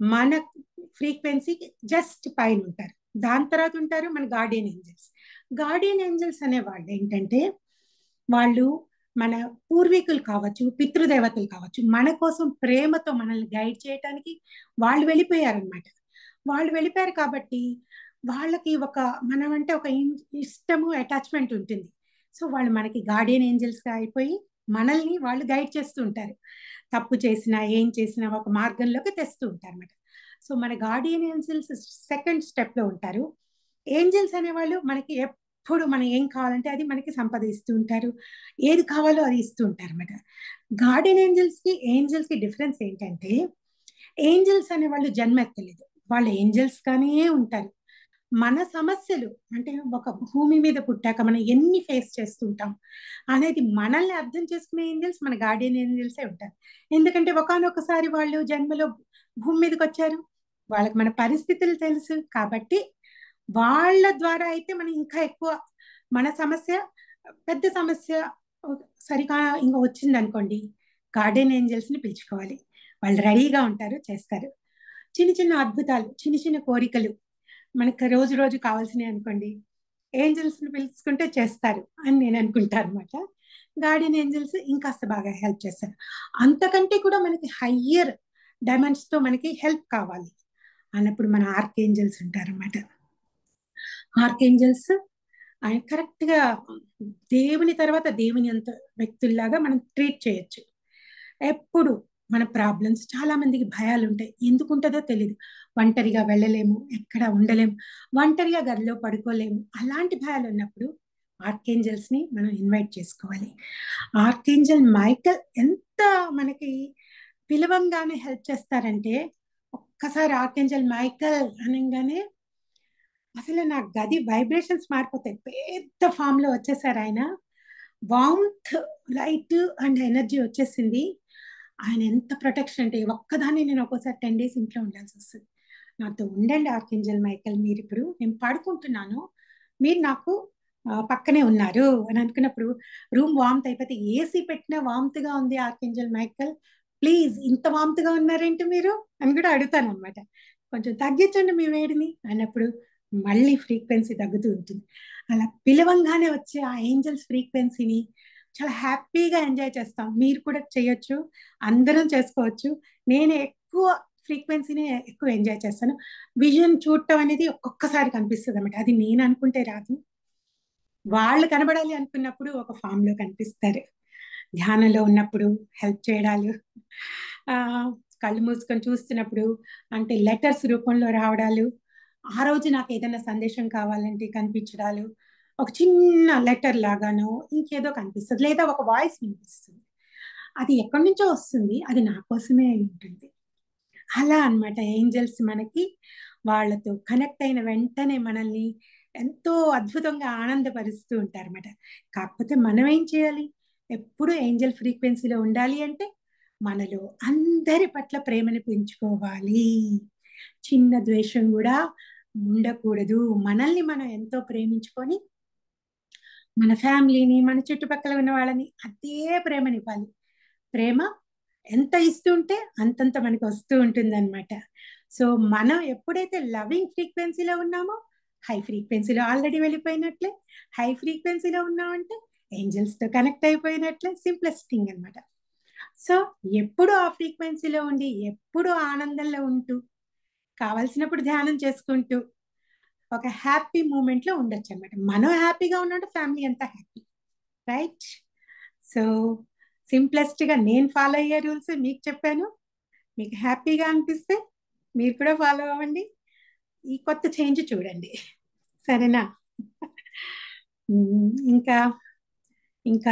మన ఫ్రీక్వెన్సీ జస్ట్ పైన ఉంటారు, దాని తర్వాత ఉంటారు మన గార్డియన్ ఏంజల్స్. గార్డియన్ ఏంజల్స్ అనే వాళ్ళు ఏంటంటే వాళ్ళు మన పూర్వీకులు కావచ్చు, పితృదేవతలు కావచ్చు, మన కోసం ప్రేమతో మనల్ని గైడ్ చేయటానికి వాళ్ళు వెళ్ళిపోయారనమాట. వాళ్ళు వెళ్ళిపోయారు కాబట్టి వాళ్ళకి ఒక మనం అంటే ఒక ఇష్టము అటాచ్మెంట్ ఉంటుంది. సో వాళ్ళు మనకి గార్డియన్ ఏంజల్స్ గా అయిపోయి మనల్ని వాళ్ళు గైడ్ చేస్తూ ఉంటారు, తప్పు చేసినా ఏం చేసినా ఒక మార్గంలోకి తెస్తూ ఉంటారు అనమాట. సో మన గార్డియన్ ఏంజల్స్ సెకండ్ స్టెప్ లో ఉంటారు. ఏంజల్స్ అనేవాళ్ళు మనకి ఎప్పుడు మనం ఏం కావాలంటే అది మనకి సంపాదిస్తూ ఉంటారు, ఏది కావాలో అది ఇస్తూ ఉంటారు అనమాట. గార్డియన్ ఏంజల్స్ కి డిఫరెన్స్ ఏంటంటే ఏంజల్స్ అనే వాళ్ళు జన్మ ఎత్తలేదు, వాళ్ళు ఏంజల్స్ గానే ఉంటారు. మన సమస్యలు అంటే ఒక భూమి మీద పుట్టాక మనం ఎన్ని ఫేస్ చేస్తుంటాం అనేది మనల్ని అర్థం చేసుకునే ఏంజల్స్ మన గార్డియన్ ఏంజల్సే ఉంటారు. ఎందుకంటే ఒకానొకసారి వాళ్ళు జన్మలో భూమి మీదకి వచ్చారు, వాళ్ళకి మన పరిస్థితులు తెలుసు కాబట్టి వాళ్ళ ద్వారా అయితే మనం ఇంకా ఎక్కువ మన సమస్య, పెద్ద సమస్య సరిగా ఇంకా వచ్చింది అనుకోండి, గార్డియన్ ఏంజల్స్ ని పిలుచుకోవాలి, వాళ్ళు రెడీగా ఉంటారు, చేస్తారు. చిన్న చిన్న అద్భుతాలు, చిన్న చిన్న కోరికలు మనకి రోజు రోజు కావాల్సినవి అనుకోండి, ఏంజల్స్ ని పిలుచుకుంటే చేస్తారు అని నేను అనుకుంటాను అనమాట. గార్డియన్ ఏంజల్స్ ఇంకాస్త బాగా హెల్ప్ చేస్తారు. అంతకంటే కూడా మనకి హయ్యర్ డైమెన్షన్స్ తో మనకి హెల్ప్ కావాలి అన్నప్పుడు మన ఆర్కేంజల్స్ ఉంటారన్నమాట. ఆర్కేంజల్స్ ఆయన కరెక్ట్ గా దేవుని తర్వాత దేవుని అంత వ్యక్తుల్లాగా మనం ట్రీట్ చేయొచ్చు. ఎప్పుడు మన ప్రాబ్లమ్స్, చాలా మందికి భయాలు ఉంటాయి, ఎందుకు ఉంటుందో తెలియదు, ఒంటరిగా వెళ్ళలేము, ఎక్కడ ఉండలేము, ఒంటరిగా గదిలో పడుకోలేము, అలాంటి భయాలు ఉన్నప్పుడు ఆర్కేంజల్స్ ని మనం ఇన్వైట్ చేసుకోవాలి. ఆర్కేంజల్ మైకల్ ఎంత మనకి పిలవంగానే హెల్ప్ చేస్తారంటే, ఒక్కసారి ఆర్కేంజల్ మైకల్ అనగానే అసలు నా గది వైబ్రేషన్స్ మారిపోతాయి, పెద్ద ఫామ్ లో వచ్చేసారు ఆయన, వామ్త్, లైట్ అండ్ ఎనర్జీ వచ్చేసింది. ఆయన ఎంత ప్రొటెక్షన్ అంటే ఒక్కదాన్ని నేను ఒక్కోసారి 10 days ఇంట్లో ఉండాల్సి వస్తుంది. నాతో ఉండండి ఆర్కేంజల్ మైకల్, మీరు ఇప్పుడు నేను పడుకుంటున్నాను, మీరు నాకు పక్కనే ఉన్నారు అని అనుకున్నప్పుడు రూమ్ వామ్త్ అయిపోతే ఏసీ పెట్టినా వామ్త్ గా ఉంది ఆర్కేంజల్ మైకల్, ప్లీజ్ ఇంత వామ్తగా ఉన్నారేంటి మీరు అని కూడా అడుగుతాను అనమాట. కొంచెం తగ్గించండి మీ వేడిని అన్నప్పుడు మళ్ళీ ఫ్రీక్వెన్సీ తగ్గుతూ ఉంటుంది. అలా పిలవంగానే వచ్చే ఆ ఏంజల్స్ ఫ్రీక్వెన్సీని చాలా హ్యాపీగా ఎంజాయ్ చేస్తాం. మీరు కూడా చేయొచ్చు, అందరం చేసుకోవచ్చు. నేను ఎక్కువ ఫ్రీక్వెన్సీని ఎక్కువ ఎంజాయ్ చేస్తాను. విజన్ చూడటం అనేది ఒక్కొక్కసారి కనిపిస్తుంది అనమాట. అది నేను అనుకుంటే రాదు, వాళ్ళు కనబడాలి అనుకున్నప్పుడు ఒక ఫామ్ లో కనిపిస్తారు. ధ్యానంలో ఉన్నప్పుడు హెల్ప్ చేయడాలు, ఆ కళ్ళు మూసుకొని చూస్తున్నప్పుడు అంటే లెటర్స్ రూపంలో రావడాలు, ఆ రోజు నాకు ఏదైనా సందేశం కావాలంటే కనిపించడాలు, ఒక చిన్న లెటర్ లాగానో ఇంకేదో కనిపిస్తుంది, లేదా ఒక వాయిస్ వినిపిస్తుంది. అది ఎక్కడి నుంచో వస్తుంది, అది నా కోసమే అయి ఉంటుంది. అలా అన్నమాట ఏంజల్స్ మనకి వాళ్ళతో కనెక్ట్ అయిన వెంటనే మనల్ని ఎంతో అద్భుతంగా ఆనందపరుస్తూ ఉంటారన్నమాట. కాకపోతే మనం ఏం చేయాలి? ఎప్పుడు ఏంజల్ ఫ్రీక్వెన్సీలో ఉండాలి అంటే మనలో అందరి పట్ల ప్రేమను పెంచుకోవాలి. చిన్న ద్వేషం కూడా ఉండకూడదు. మనల్ని మనం ఎంతో ప్రేమించుకొని మన ఫ్యామిలీని, మన చుట్టుపక్కల ఉన్న వాళ్ళని అదే ప్రేమనివ్వాలి. ప్రేమ ఎంత ఇస్తుంటే అంతంత మనకి వస్తూ ఉంటుంది అనమాట. సో మనం ఎప్పుడైతే లవింగ్ ఫ్రీక్వెన్సీలో ఉన్నామో హై ఫ్రీక్వెన్సీలో ఆల్రెడీ వెళ్ళిపోయినట్లే. హై ఫ్రీక్వెన్సీలో ఉన్నామంటే ఏంజల్స్ తో కనెక్ట్ అయిపోయినట్లే. సింప్లెస్ట్ థింగ్ అనమాట. సో ఎప్పుడు ఆ ఫ్రీక్వెన్సీలో ఉండి ఎప్పుడు ఆనందంలో ఉంటూ కావలసినప్పుడు ధ్యానం చేసుకుంటూ ఒక హ్యాపీ మూమెంట్ లో ఉండొచ్చు అనమాట. మనం హ్యాపీగా ఉన్నట్టు ఫ్యామిలీ అంతా హ్యాపీ, రైట్? సో సింప్లెస్ట్ గా నేను ఫాలో అయ్యే రూల్స్ మీకు చెప్పాను. మీకు హ్యాపీగా అనిపిస్తే మీరు కూడా ఫాలో అవ్వండి. ఈ కొత్త చేంజ్ చూడండి, సరేనా? ఇంకా ఇంకా